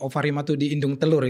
Ovarium itu di indung telur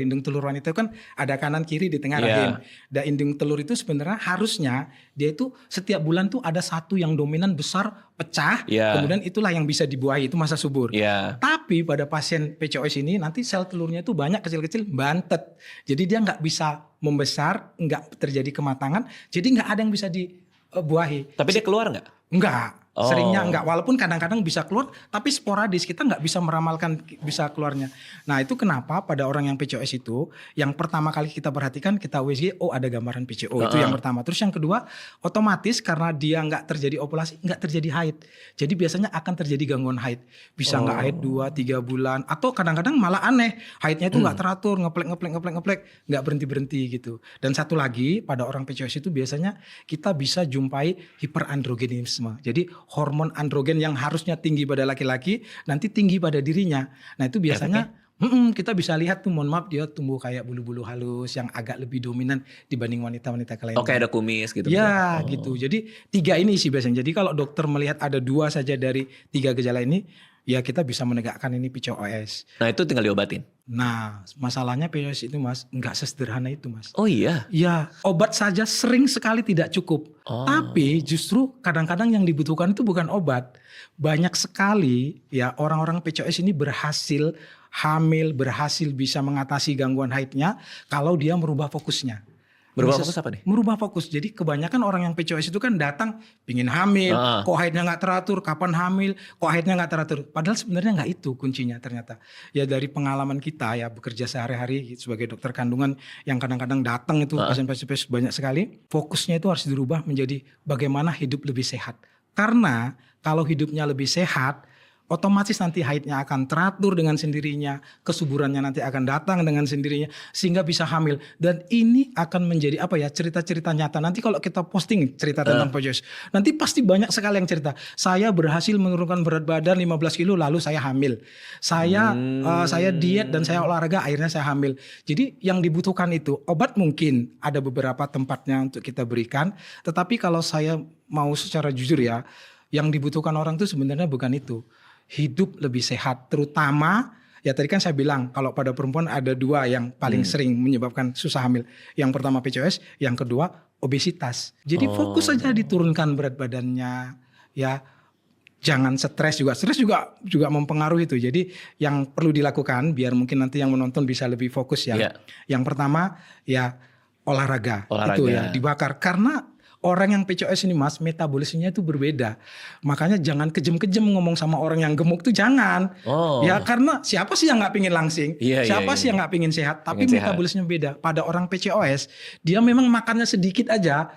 wanita itu kan ada kanan kiri di tengah rahim. Dan indung telur itu sebenarnya harusnya dia itu setiap bulan tuh ada satu yang dominan besar pecah, kemudian itulah yang bisa dibuahi, itu masa subur. Tapi pada pasien PCOS ini nanti sel telurnya itu banyak kecil-kecil bantet, jadi dia nggak bisa membesar, nggak terjadi kematangan, jadi nggak ada yang bisa dibuahi. Tapi dia keluar nggak? Enggak. Seringnya enggak, walaupun kadang-kadang bisa keluar, tapi sporadis, kita nggak bisa meramalkan bisa keluarnya. Nah itu kenapa pada orang yang PCOS itu, yang pertama kali kita perhatikan, kita USG, oh ada gambaran PCO, itu yang pertama. Terus yang kedua, otomatis karena dia nggak terjadi ovulasi, nggak terjadi haid. Jadi biasanya akan terjadi gangguan haid. Bisa nggak haid 2-3 bulan, atau kadang-kadang malah aneh, haidnya itu nggak teratur, ngeplek, nggak berhenti gitu. Dan satu lagi, pada orang PCOS itu biasanya kita bisa jumpai hiperandrogenisme. Jadi hormon androgen yang harusnya tinggi pada laki-laki nanti tinggi pada dirinya. Nah itu biasanya kita bisa lihat tuh, mohon maaf, dia tumbuh kayak bulu-bulu halus yang agak lebih dominan dibanding wanita-wanita lainnya. Oke, ada kumis gitu. Ya gitu. Jadi 3 ini sih biasanya. Jadi kalau dokter melihat ada 2 saja dari 3 gejala ini, ya kita bisa menegakkan ini PCOS. Nah itu tinggal diobatin. Nah masalahnya PCOS itu Mas nggak sesederhana itu Mas. Oh iya? Ya obat saja sering sekali tidak cukup. Tapi justru kadang-kadang yang dibutuhkan itu bukan obat. Banyak sekali ya orang-orang PCOS ini berhasil hamil, berhasil bisa mengatasi gangguan haidnya kalau dia merubah fokusnya. Berubah fokus apa nih? Merubah fokus. Jadi kebanyakan orang yang PCOS itu kan datang pingin hamil, kok haidnya nggak teratur, kapan hamil, kok haidnya nggak teratur. Padahal sebenarnya nggak itu kuncinya ternyata. Ya dari pengalaman kita ya bekerja sehari-hari sebagai dokter kandungan yang kadang-kadang datang itu pasien-pasien banyak sekali. Fokusnya itu harus dirubah menjadi bagaimana hidup lebih sehat. Karena kalau hidupnya lebih sehat, otomatis nanti haidnya akan teratur dengan sendirinya, kesuburannya nanti akan datang dengan sendirinya, sehingga bisa hamil. Dan ini akan menjadi cerita-cerita nyata. Nanti kalau kita posting cerita tentang PCOS, nanti pasti banyak sekali yang cerita. Saya berhasil menurunkan berat badan 15 kilo lalu saya hamil. Saya diet dan saya olahraga akhirnya saya hamil. Jadi yang dibutuhkan itu obat, mungkin ada beberapa tempatnya untuk kita berikan. Tetapi kalau saya mau secara jujur ya, yang dibutuhkan orang itu sebenarnya bukan itu. Hidup lebih sehat, terutama ya tadi kan saya bilang kalau pada perempuan ada 2 yang paling sering menyebabkan susah hamil. Yang pertama PCOS, yang kedua obesitas. Jadi fokus saja diturunkan berat badannya, ya jangan stres juga. Stres juga mempengaruhi itu. Jadi yang perlu dilakukan biar mungkin nanti yang menonton bisa lebih fokus ya. Yang pertama ya olahraga. Itu ya dibakar, karena orang yang PCOS ini Mas, metabolismenya itu berbeda. Makanya jangan kejem-kejem ngomong sama orang yang gemuk tuh, jangan. Ya karena siapa sih yang gak pingin langsing? Siapa sih yang gak pingin sehat? Tapi metabolismenya beda. Pada orang PCOS, dia memang makannya sedikit aja,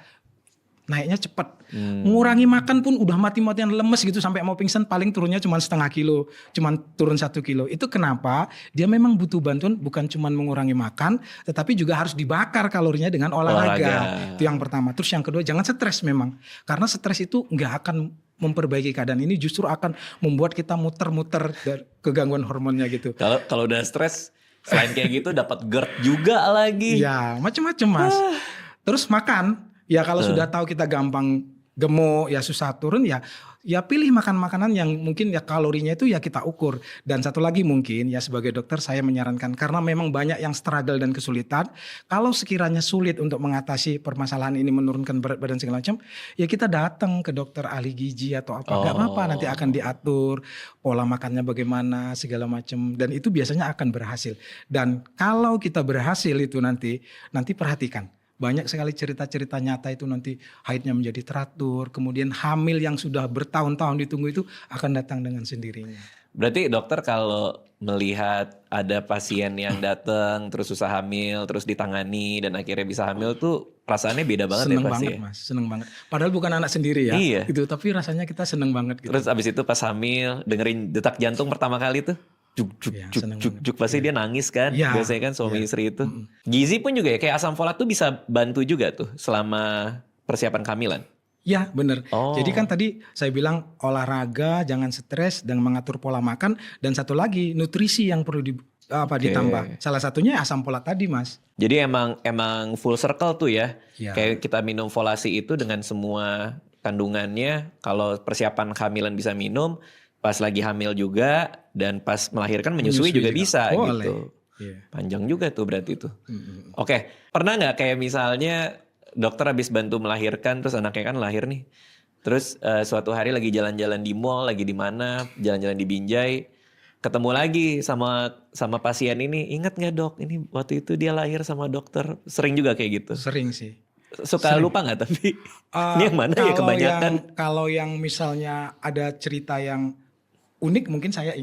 naiknya cepat. Mengurangi makan pun udah mati-matian lemes gitu, sampai mau pingsan paling turunnya cuma setengah kilo, cuma turun 1 kilo. Itu kenapa dia memang butuh bantuan, bukan cuma mengurangi makan, tetapi juga harus dibakar kalorinya dengan olahraga. Itu yang pertama. Terus yang kedua, jangan stres memang, karena stres itu nggak akan memperbaiki keadaan ini, justru akan membuat kita muter-muter kegangguan hormonnya gitu. Kalau udah stres, selain kayak gitu dapat GERD juga lagi. Ya macam-macam Mas. Terus makan. Ya kalau sudah tahu kita gampang gemuk, ya susah turun, ya pilih makan makanan yang mungkin ya kalorinya itu ya kita ukur. Dan satu lagi mungkin ya sebagai dokter saya menyarankan, karena memang banyak yang struggle dan kesulitan, kalau sekiranya sulit untuk mengatasi permasalahan ini, menurunkan berat badan segala macam, ya kita datang ke dokter ahli gizi atau apa, gak apa-apa, nanti akan diatur pola makannya bagaimana segala macam, dan itu biasanya akan berhasil. Dan kalau kita berhasil itu nanti perhatikan. Banyak sekali cerita-cerita nyata itu nanti haidnya menjadi teratur, kemudian hamil yang sudah bertahun-tahun ditunggu itu akan datang dengan sendirinya. Berarti dokter kalau melihat ada pasien yang datang terus susah hamil, terus ditangani dan akhirnya bisa hamil tuh perasaannya beda banget. Seneng banget Mas, seneng banget. Padahal bukan anak sendiri ya, gitu, tapi rasanya kita seneng banget gitu. Terus abis itu pas hamil dengerin detak jantung pertama kali tuh, juk pasti dia nangis kan, biasanya kan suami istri itu. Gizi pun juga ya, kayak asam folat tuh bisa bantu juga tuh selama persiapan kehamilan. Ya benar. Jadi kan tadi saya bilang olahraga, jangan stres, dan mengatur pola makan, dan satu lagi nutrisi yang perlu ditambah. Salah satunya asam folat tadi Mas. Jadi emang full circle tuh ya. Kayak kita minum folasi itu dengan semua kandungannya. Kalau persiapan kehamilan bisa minum, pas lagi hamil juga, dan pas melahirkan menyusui juga bisa gitu. Panjang juga tuh berarti tuh. Oke, pernah nggak kayak misalnya dokter habis bantu melahirkan, terus anaknya kan lahir nih. Terus suatu hari lagi jalan-jalan di mall, lagi di mana, jalan-jalan di Binjai, ketemu lagi sama pasien ini. Ingat nggak dok, ini waktu itu dia lahir sama dokter. Sering juga kayak gitu. Sering sih. Suka lupa nggak tapi ini yang mana ya kebanyakan? Kalau yang misalnya ada cerita yang unik mungkin saya ingat.